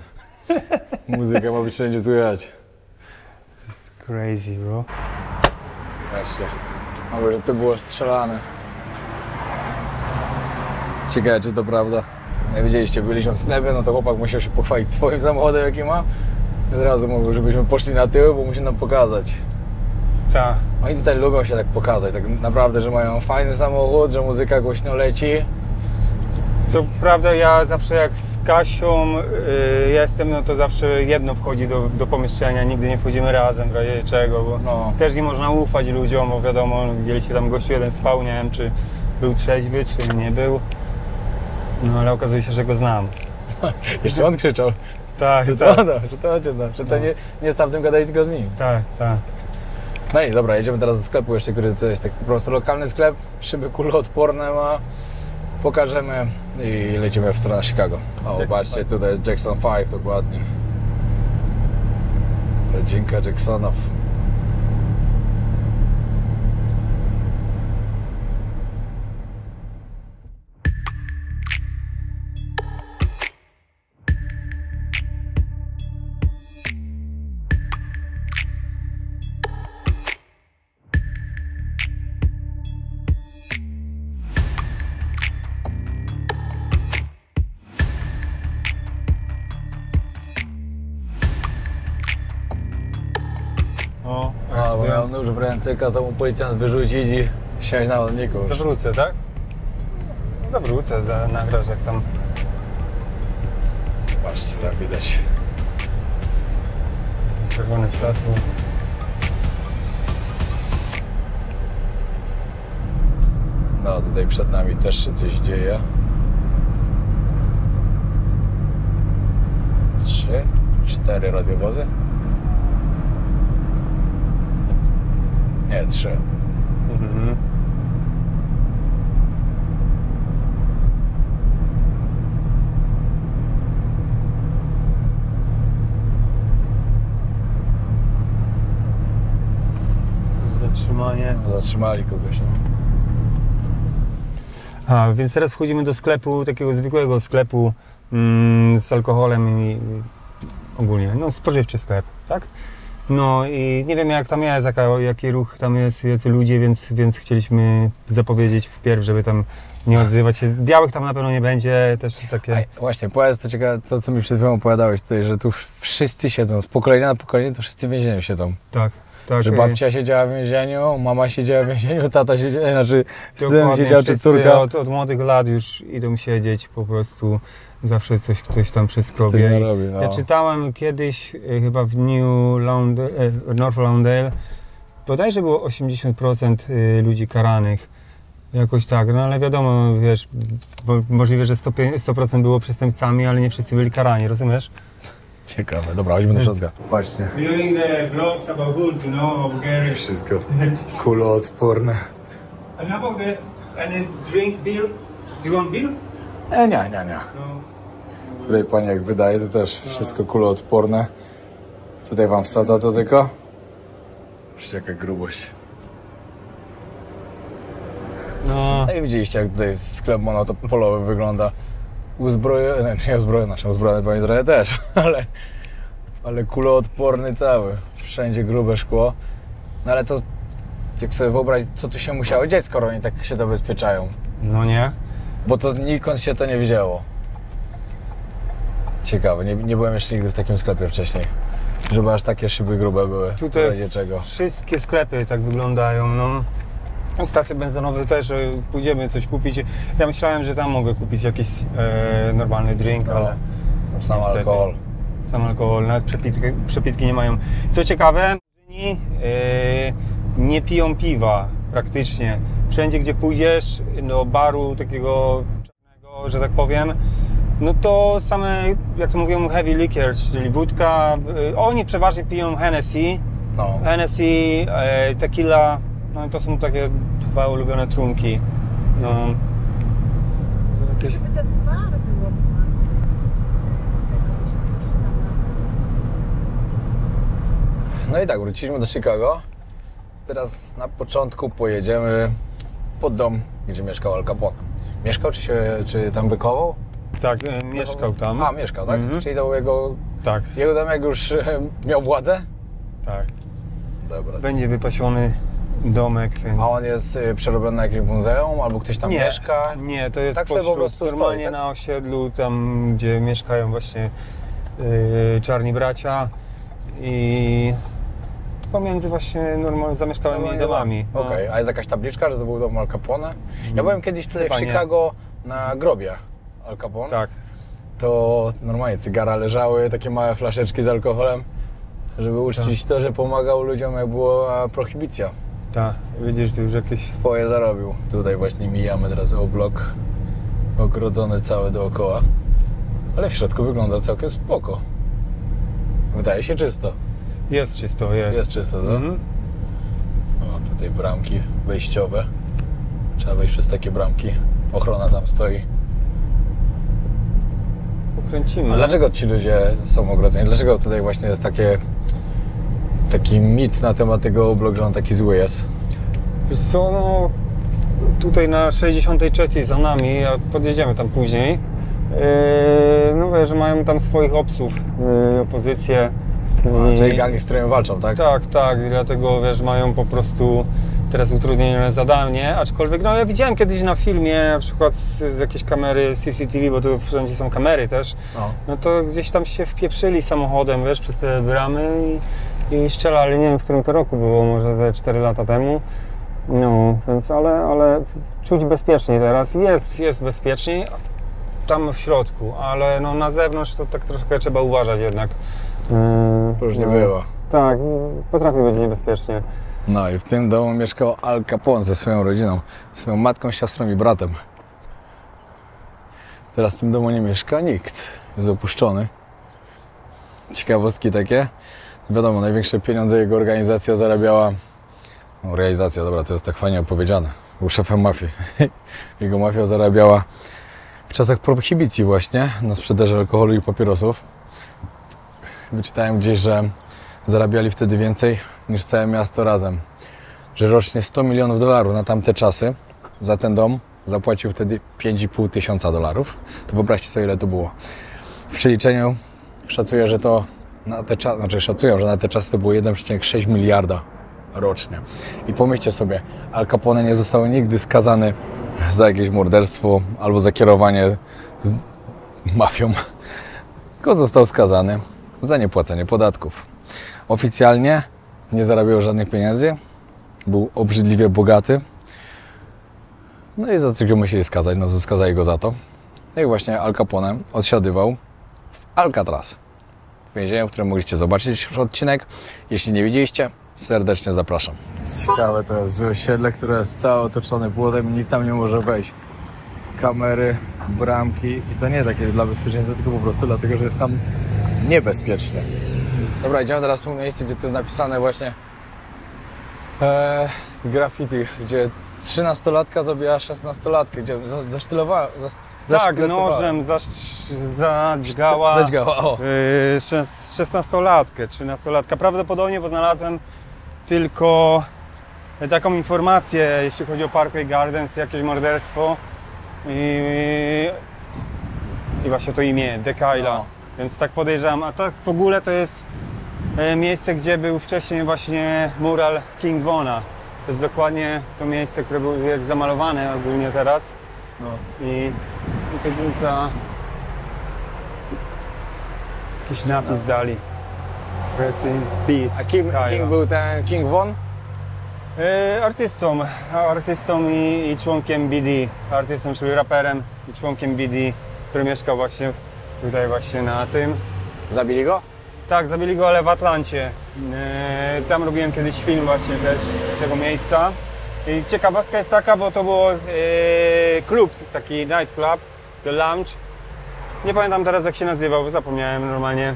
Muzyka ma być wszędzie słychać. It's crazy, bro. Patrzcie. Mówię, że to było strzelane. Ciekawe, czy to prawda. Jak widzieliście, byliśmy w sklepie, no to chłopak musiał się pochwalić swoim samochodem, jaki ma. I od razu mówił, żebyśmy poszli na tył, bo musi nam pokazać. Tak. Oni tutaj lubią się tak pokazać, tak naprawdę, że mają fajny samochód, że muzyka głośno leci. Co prawda ja zawsze jak z Kasią jestem, no to zawsze jedno wchodzi do pomieszczenia, nigdy nie wchodzimy razem w razie czego, bo No. też nie można ufać ludziom, bo wiadomo, widzieliście tam gościu jeden spał, nie wiem czy był trzeźwy, czy nie był. No ale okazuje się, że go znam. Jeszcze on krzyczał, Tak, że tak. to, że to, że to nie z tamtym gadać, tylko z nim. Tak, tak. No i dobra, jedziemy teraz do sklepu jeszcze, który to jest tak po prostu lokalny sklep, szyby kuloodporne ma. Pokażemy i lecimy w stronę Chicago. O, zobaczcie, tutaj jest Jackson 5 dokładnie. Rodzinka Jacksonów. O, A, bo miał nóż w ręce, kazał mu policjant wyrzucić i wsiąść na chodniku. zawrócę, tak? Zawrócę, nagrasz jak tam. Patrzcie, tak widać. Czerwone światło. No, tutaj przed nami też się coś dzieje. 3, 4 radiowozy? Nie, 3. Mhm. Zatrzymanie. Zatrzymali kogoś. No. A, więc teraz wchodzimy do sklepu, takiego zwykłego sklepu z alkoholem i ogólnie, no spożywczy sklep, tak? No i nie wiem jak tam jest, jaki ruch tam jest, jacy ludzie, więc chcieliśmy zapowiedzieć wpierw, żeby tam nie odzywać się. Białych tam na pewno nie będzie, też takie... Aj, właśnie, powiedz to ciekawe, to co mi przed chwilą opowiadałeś tutaj, że tu wszyscy siedzą, z pokolenia na pokolenie to wszyscy w więzieniu siedzą. Tak, tak. Że babcia siedziała w więzieniu, mama siedziała w więzieniu, tata siedział, znaczy syn Dokładnie, siedział czy wszyscy córka. od młodych lat już idą siedzieć, po prostu zawsze ktoś tam Coś przyskrobie. narobi, no. Ja czytałem kiedyś chyba w North Lawndale, bodajże było 80% ludzi karanych. Jakoś tak, no ale wiadomo, wiesz, możliwe, że 100% było przestępcami, ale nie wszyscy byli karani, rozumiesz? Ciekawe, dobra, chodźmy do środka. Patrzcie. Doing the vlogs about goods, you know, of Gary. Wszystko kuloodporne. And about the drink beer? Do you want beer? Nie. No. Tutaj pani jak wydaje, to też wszystko kuloodporne. Tutaj wam wsadza to tylko. Patrzcie jaka grubość. No. No i widzieliście jak tutaj sklep monopolowy wygląda. Uzbrojony, nie uzbrojony, znaczy uzbrojony pewnie trochę też, ale kuloodporny cały. Wszędzie grube szkło. No ale to jak sobie wyobrazić, co tu się musiało dziać, skoro oni tak się zabezpieczają. No nie? Bo to nikąd się to nie wzięło. Ciekawe, nie byłem jeszcze nigdy w takim sklepie wcześniej. Żeby aż takie szyby grube były. Tutaj w razie czego. wszystkie sklepy tak wyglądają, no. Stacje benzynowe też, pójdziemy coś kupić. Ja myślałem, że tam mogę kupić jakiś normalny drink, No, ale sam niestety. alkohol. Sam alkohol, nawet przepitki nie mają. Co ciekawe, Nie piją piwa praktycznie. Wszędzie, gdzie pójdziesz do baru takiego czarnego, że tak powiem, no to same, jak to mówią, heavy liquors, czyli wódka. Oni przeważnie piją Hennessy, Hennessy, tequila, no to są takie dwa ulubione trunki. No. Jakieś... No i tak, wróciliśmy do Chicago. Teraz na początku pojedziemy pod dom, gdzie mieszkał Al Capone. Mieszkał czy tam wychował? Tak, mieszkał tam. A, mieszkał, tak? Czyli to był jego... Tak. Jego dom, jak już miał władzę? Tak. Dobra. Będzie wypasiony domek, więc... A on jest przerobiony na jakimś muzeum? Albo ktoś tam mieszka? Nie, to jest tak sobie po prostu normalnie stoi, tak? na osiedlu, tam gdzie mieszkają właśnie czarni bracia i pomiędzy właśnie normalnie zamieszkałymi domami. No. Okej, a jest jakaś tabliczka, że to był dom Al Capone? Ja byłem kiedyś tutaj w Chicago na grobie Al Capone. Tak. To normalnie cygara leżały, takie małe flaszeczki z alkoholem, żeby uczcić to, że pomagał ludziom, jak była prohibicja. Tak, widzisz, tu już jakieś... Swoje zarobił. Tutaj właśnie mijamy teraz oblok ogrodzony cały dookoła, ale w środku wygląda całkiem spoko. Wydaje się czysto. Jest czysto, jest. Jest czysto, tak? O, tutaj bramki wejściowe. Trzeba wejść przez takie bramki. Ochrona tam stoi. Pokręcimy. A dlaczego ci ludzie są ogrodzeni? Dlaczego tutaj właśnie jest taki mit na temat tego obloku, że on taki zły jest? Wiesz co, no, tutaj na 63 za nami, a podjedziemy tam później. No wiesz, że mają tam swoich obców, opozycję. Czyli gangi, z którymi walczą, tak? Tak, tak, dlatego wiesz, mają po prostu teraz utrudnione zadanie, aczkolwiek no ja widziałem kiedyś na filmie, na przykład z jakiejś kamery CCTV, bo tu wszędzie są kamery też, no to gdzieś tam się wpieprzyli samochodem, wiesz, przez te bramy i strzelali, nie wiem w którym to roku było, może ze 4 lata temu, no, więc ale czuć bezpiecznie teraz, jest bezpieczniej tam w środku, ale no na zewnątrz to tak troszkę trzeba uważać jednak. Różnie było. Tak, potrafi być niebezpiecznie. No i w tym domu mieszkał Al Capone ze swoją rodziną, swoją matką, siostrą i bratem. Teraz w tym domu nie mieszka nikt, jest opuszczony. Ciekawostki takie. Wiadomo, największe pieniądze jego organizacja zarabiała... Organizacja, dobra, to jest tak fajnie opowiedziane. Był szefem mafii. Jego mafia zarabiała w czasach prohibicji właśnie na sprzedaży alkoholu i papierosów. Wyczytałem gdzieś, że zarabiali wtedy więcej niż całe miasto razem. Że rocznie $100 milionów na tamte czasy za ten dom zapłacił wtedy $5,500. To wyobraźcie sobie, ile to było. W przeliczeniu szacuję, że to na te czasy, szacują, że na te czasy to było 1,6 miliarda rocznie. I pomyślcie sobie, Al Capone nie został nigdy skazany za jakieś morderstwo albo za kierowanie z mafią, tylko został skazany za niepłacenie podatków. Oficjalnie nie zarabiał żadnych pieniędzy, był obrzydliwie bogaty. No i za co go musieli skazać? No to skazali go za to. No i właśnie Al Capone odsiadywał w Alcatraz, w więzieniu, w którym mogliście zobaczyć już odcinek. Jeśli nie widzieliście, serdecznie zapraszam. Ciekawe to jest, że osiedle, które jest całe otoczone płotem, nikt tam nie może wejść. Kamery, bramki i to nie takie dla bezpieczeństwa, tylko po prostu dlatego, że jest tam niebezpiecznie. Dobra, idziemy teraz w to miejsce, gdzie to jest napisane właśnie graffiti, gdzie 13-latka zabija 16-latkę, gdzie zasztylowała. Tak, nożem zadźgała o. 16-latkę, 13-latka. Prawdopodobnie, bo znalazłem tylko taką informację, jeśli chodzi o Parkway Gardens, jakieś morderstwo i właśnie to imię, Decaila. No. Więc tak podejrzewam, a tak w ogóle to jest miejsce, gdzie był wcześniej właśnie mural King Vona. To jest dokładnie to miejsce, które jest zamalowane ogólnie teraz. No. I to za jakiś napis dali. Rest in peace. A kim był ten King Von? Artystą i członkiem BD. Artystą, czyli raperem i członkiem BD, który mieszkał właśnie tutaj właśnie na tym. Zabili go? Tak, zabili go, ale w Atlancie. Tam robiłem kiedyś film właśnie też z tego miejsca. I ciekawostka jest taka, bo to był klub, taki night club, The Lounge. Nie pamiętam teraz jak się nazywał, bo zapomniałem normalnie.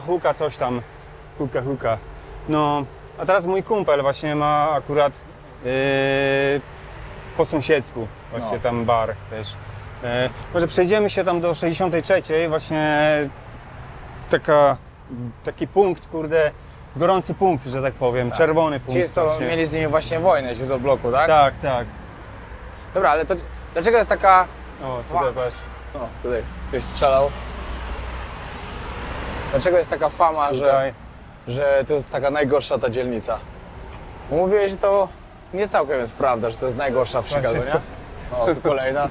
Huka coś tam. Huka. No, a teraz mój kumpel właśnie ma akurat po sąsiedzku właśnie tam bar, wiesz. Może przejdziemy się tam do 63, właśnie taki punkt, kurde, gorący punkt, że tak powiem, czerwony punkt. Ci jest to, właśnie. mieli z nimi właśnie wojnę się z Obloku, tak? Tak. Dobra, ale to dlaczego jest taka... O, tutaj patrz. O, tutaj ktoś strzelał. Dlaczego jest taka fama, że to jest taka najgorsza ta dzielnica? Bo mówiłeś, że to nie całkiem jest prawda, że to jest najgorsza w Chicago, nie? O, tu kolejna.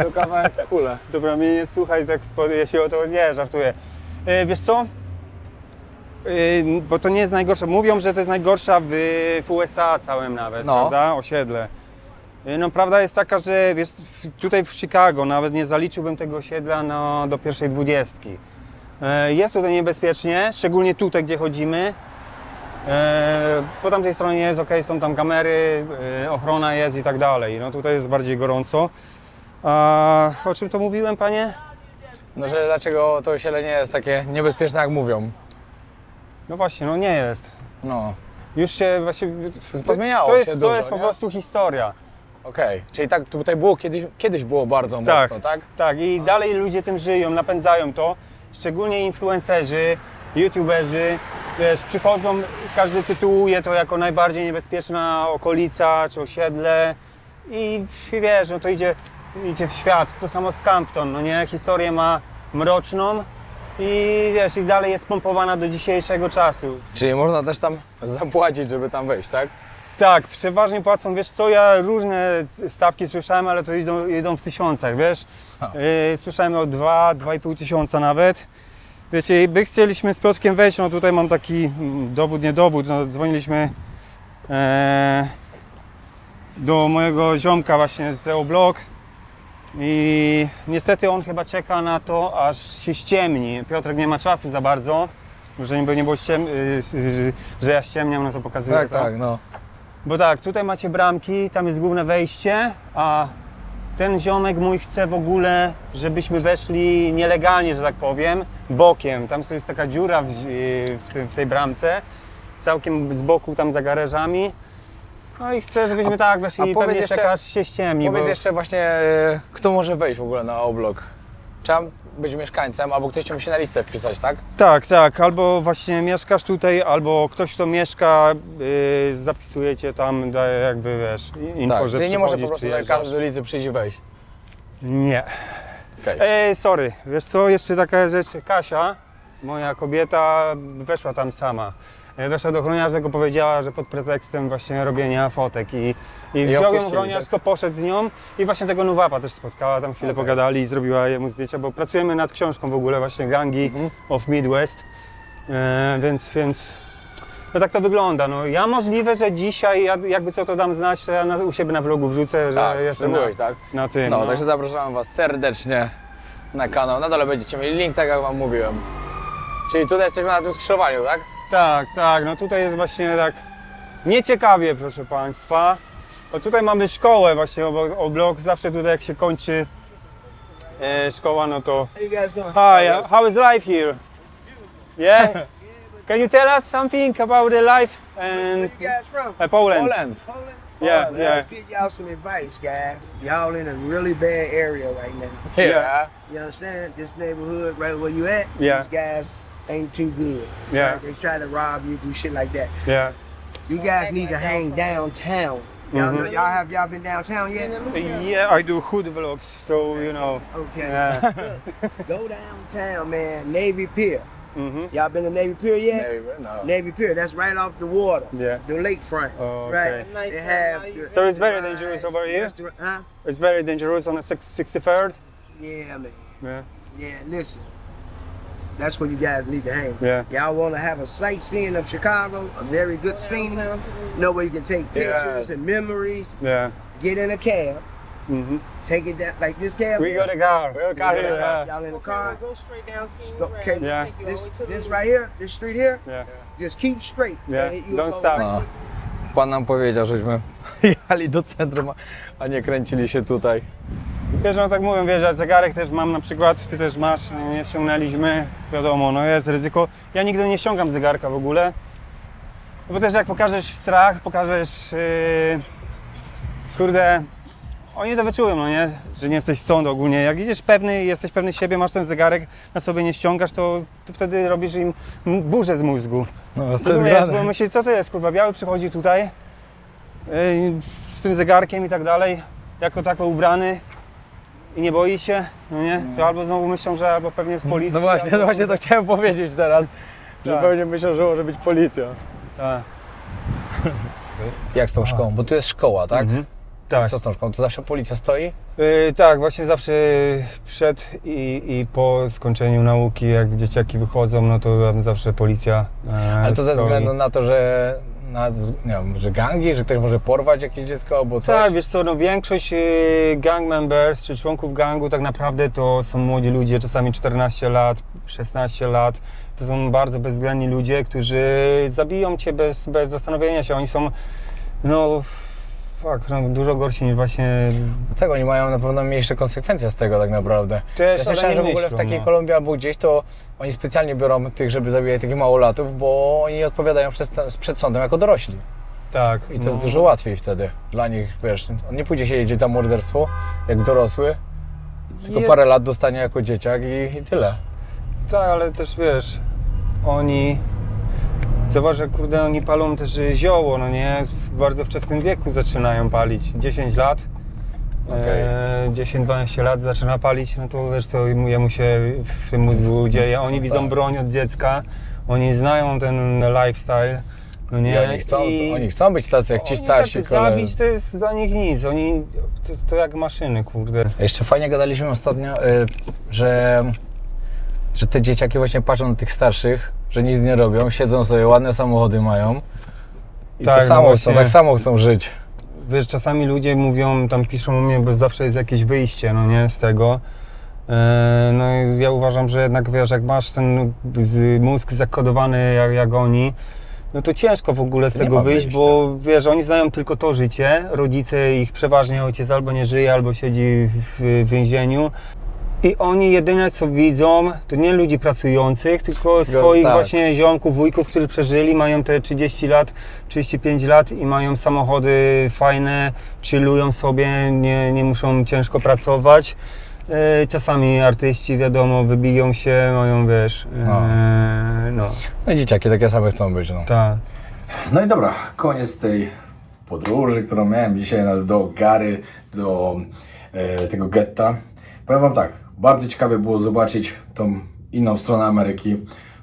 Tu kawałek kule. Dobra, mnie nie słuchaj, tak jeśli o to nie żartuję. Wiesz co? Bo to nie jest najgorsza. Mówią, że to jest najgorsza w USA całym nawet, prawda? Osiedle. No prawda jest taka, że wiesz, tutaj w Chicago nawet nie zaliczyłbym tego osiedla do pierwszej 20. Jest tutaj niebezpiecznie, szczególnie tutaj, gdzie chodzimy. Po tamtej stronie jest ok, są tam kamery, ochrona jest i tak dalej. No tutaj jest bardziej gorąco. A o czym to mówiłem, panie? No, że dlaczego to osiedle nie jest takie niebezpieczne, jak mówią? No właśnie, no nie jest. No. Już się właśnie... Pozmieniało to jest, się to dużo, jest po nie? prostu historia. Okej, czyli tak tutaj było kiedyś było bardzo mocno, tak? Tak, i dalej ludzie tym żyją, napędzają to. Szczególnie influencerzy, youtuberzy, wiesz, przychodzą, każdy tytułuje to jako najbardziej niebezpieczna okolica czy osiedle i wiesz, no to idzie w świat. To samo z Campton, no nie? Historię ma mroczną i wiesz, i dalej jest pompowana do dzisiejszego czasu. Czyli można też tam zapłacić, żeby tam wejść, tak? Tak, przeważnie płacą, wiesz co, ja różne stawki słyszałem, ale to idą w tysiącach, wiesz. Słyszałem o 2,5 tysiąca nawet. Wiecie, i chcieliśmy z Piotrkiem wejść, no tutaj mam taki dowód, nie dowód, no, dzwoniliśmy do mojego ziomka właśnie z Oblok i niestety on chyba czeka na to, aż się ściemni. Piotrek nie ma czasu za bardzo, żeby nie było że ja ściemniam, no to pokazuję to. Tak, no. Bo tak, tutaj macie bramki, tam jest główne wejście, a ten ziomek mój chce w ogóle, żebyśmy weszli nielegalnie, że tak powiem, bokiem. Tam jest taka dziura w tej bramce, całkiem z boku tam za garażami. No i chcę, żebyśmy tak weszli i pewnie jeszcze, czeka, aż się ściemni. Powiedz jeszcze właśnie, kto może wejść w ogóle na Oblok? Trzeba być mieszkańcem, albo ktoś cię musi na listę wpisać, tak? Tak, albo właśnie mieszkasz tutaj, albo ktoś, kto mieszka, zapisujecie tam, daje jakby, wiesz, info, Tak, że czyli nie może po prostu przyjeżdżasz. każdy do ulicy przyjść i wejść. Nie. Okay. Sorry, wiesz co, jeszcze taka rzecz, Kasia, moja kobieta, weszła tam sama. Weszła do ochroniarza, tylko powiedziała, że pod pretekstem właśnie robienia fotek i wziął ją ochroniarz, tylko poszedł z nią i właśnie tego Nuwapa też spotkała, tam chwilę pogadali i zrobiła jemu zdjęcia, bo pracujemy nad książką w ogóle właśnie Gangi of Midwest, więc no tak to wygląda. No, ja możliwe, że dzisiaj, jakby co to dam znać, to ja u siebie na vlogu wrzucę, że Tak, jestem byłeś, tak? na tym. No, także zapraszam Was serdecznie na kanał. Na dole będziecie mieli link, tak jak Wam mówiłem. Czyli tutaj jesteśmy na tym skrzyżowaniu, tak? Tak, no tutaj jest właśnie tak nieciekawie, proszę Państwa. Bo tutaj mamy szkołę właśnie Oblok, zawsze tutaj jak się kończy szkoła, no to... Hi, how is life here? Yeah? Can you tell us something about the life and Where you guys from? Poland? Poland. Yeah. I'll give y'all some advice, guys. Y'all in a really bad area right now. Yeah. You understand? This neighborhood right where you at, Yeah. these guys ain't too good. Yeah. Right? They try to rob you, do shit like that. Yeah. You guys need to hang downtown. Y'all been downtown yet? Yeah, I do hood vlogs, so you know. Okay. Yeah. Go downtown, man. Navy Pier. Y'all been to Navy Pier yet? No. Navy Pier, that's right off the water. Yeah. The lakefront. Oh, Right. okay. They have So it's very dangerous over here? Huh? It's very dangerous on the 63rd. Yeah, man. Yeah. Yeah, listen. That's where you guys need to hang. Yeah. Y'all want to have a sightseeing of Chicago, a very good scene, know where you can take pictures Yes. and memories. Yeah. Get in a cab, Take it down like this cab. We got a car. Y'all in the car. Go straight down King Go, okay, Yeah. this right here, this street here. Yeah. Just keep straight. Yeah. and you'll Don't go stop. right- No. Pan nam powiedział, żeśmy jechali do centrum, a nie kręcili się tutaj. Wiesz, no tak mówią, wiesz, ja zegarek też mam na przykład, ty też masz, nie ściągnęliśmy, wiadomo, no jest ryzyko. Ja nigdy nie ściągam zegarka w ogóle, no bo też jak pokażesz strach, pokażesz, kurde, oni to wyczują, no nie, że nie jesteś stąd ogólnie. Jak idziesz pewny, jesteś pewny siebie, masz ten zegarek, na sobie nie ściągasz, to wtedy robisz im burzę z mózgu. No, to jest Rozumiesz, grane. bo myślisz, co to jest, kurwa, biały przychodzi tutaj z tym zegarkiem i tak dalej, jako tako ubrany i nie boi się, no nie, to albo znowu myślą, że albo pewnie z policji. No właśnie, albo... no właśnie to chciałem powiedzieć teraz, że Tak. pewnie myślą, że może być policja. Tak. Jak z tą szkołą? Bo tu jest szkoła, tak? Tak. Co z tą szkołą? To zawsze policja stoi? Tak, właśnie zawsze przed i po skończeniu nauki, jak dzieciaki wychodzą, no to tam zawsze policja Ale to ze stoi. względu na to, że, nie wiem, że gangi, że ktoś może porwać jakieś dziecko albo coś? Tak, wiesz co, no większość gang members, czy członków gangu tak naprawdę to są młodzi ludzie, czasami 14 lat, 16 lat. To są bardzo bezwzględni ludzie, którzy zabiją cię bez zastanowienia się. Oni są, no, no dużo gorsi niż właśnie... Dlatego oni mają na pewno mniejsze konsekwencje z tego tak naprawdę. Też, Ja słyszałem, że w ogóle w takiej Kolumbii albo gdzieś to oni specjalnie biorą tych, żeby zabijać takich małolatów, bo oni odpowiadają przed sądem jako dorośli. Tak. I to jest dużo łatwiej wtedy. Dla nich, wiesz, on nie pójdzie się jeździć za morderstwo jak dorosły, tylko parę lat dostanie jako dzieciak i tyle. Tak, ale też wiesz, oni... Zobacz, że kurde, oni palą też zioło, no nie? W bardzo wczesnym wieku zaczynają palić. 10 lat, 10-12 lat zaczyna palić, no to wiesz co jemu się w tym mózgu dzieje. Oni widzą broń od dziecka, oni znają ten lifestyle, no nie? I oni chcą być tacy jak ci starsi tak, koledzy. zabić to jest dla nich nic, oni to jak maszyny, kurde. Jeszcze fajnie gadaliśmy ostatnio, że te dzieciaki właśnie patrzą na tych starszych, że nic nie robią, siedzą sobie, ładne samochody mają i Tak, to samo no chcą, właśnie. tak samo chcą żyć. Wiesz, czasami ludzie mówią, tam piszą o mnie, bo zawsze jest jakieś wyjście, no nie, z tego. No i ja uważam, że jednak, wiesz, jak masz ten mózg zakodowany jak oni, no to ciężko w ogóle z Nie tego ma wyjść, wyjścia. bo wiesz, oni znają tylko to życie, rodzice ich przeważnie, ojciec albo nie żyje, albo siedzi w więzieniu. I oni jedyne co widzą, to nie ludzi pracujących, tylko swoich tak. właśnie ziomków, wujków, którzy przeżyli, mają te 30 lat, 35 lat i mają samochody fajne, chillują sobie, nie muszą ciężko pracować. Czasami artyści, wiadomo, wybiją się, mają, wiesz, no. No i dzieciaki takie same chcą być, no. Tak. No i dobra, koniec tej podróży, którą miałem dzisiaj do Gary, do tego getta. Powiem wam tak, bardzo ciekawie było zobaczyć tą inną stronę Ameryki,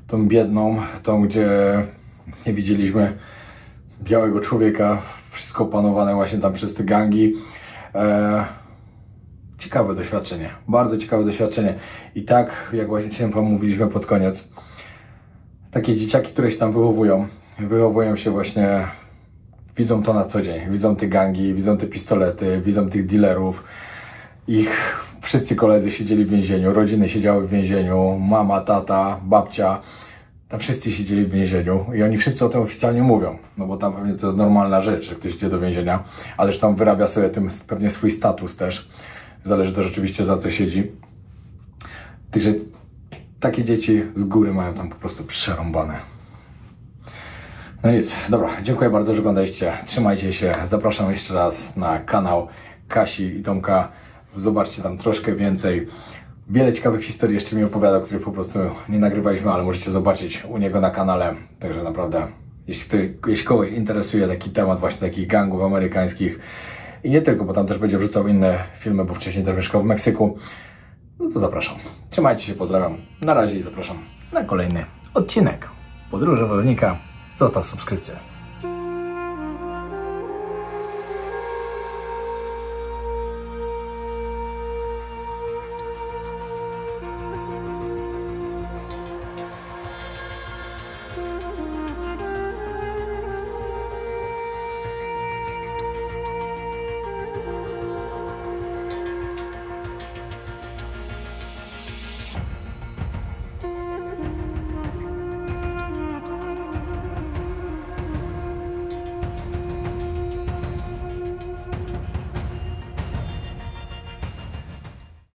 tą biedną, tą, gdzie nie widzieliśmy białego człowieka, wszystko opanowane właśnie tam przez te gangi. Ciekawe doświadczenie, bardzo ciekawe doświadczenie. I tak, jak właśnie wam mówiliśmy pod koniec, takie dzieciaki, które się tam wychowują się właśnie, widzą to na co dzień, widzą te gangi, widzą te pistolety, widzą tych dealerów. Ich wszyscy koledzy siedzieli w więzieniu, rodziny siedziały w więzieniu, mama, tata, babcia, tam wszyscy siedzieli w więzieniu i oni wszyscy o tym oficjalnie mówią, no bo tam pewnie to jest normalna rzecz, że ktoś idzie do więzienia, ale że tam wyrabia sobie tym pewnie swój status też, zależy to rzeczywiście za co siedzi. Także takie dzieci z góry mają tam po prostu przerąbane. No nic, dobra, dziękuję bardzo, że oglądaliście, trzymajcie się, zapraszam jeszcze raz na kanał Kasi i Tomka. Zobaczcie tam troszkę więcej. Wiele ciekawych historii jeszcze mi opowiadał, których po prostu nie nagrywaliśmy, ale możecie zobaczyć u niego na kanale. Także naprawdę, jeśli kogoś interesuje taki temat właśnie takich gangów amerykańskich i nie tylko, bo tam też będzie wrzucał inne filmy, bo wcześniej też mieszkał w Meksyku, no to zapraszam. Trzymajcie się, pozdrawiam. Na razie i zapraszam na kolejny odcinek Podróży Wojownika. Zostaw subskrypcję.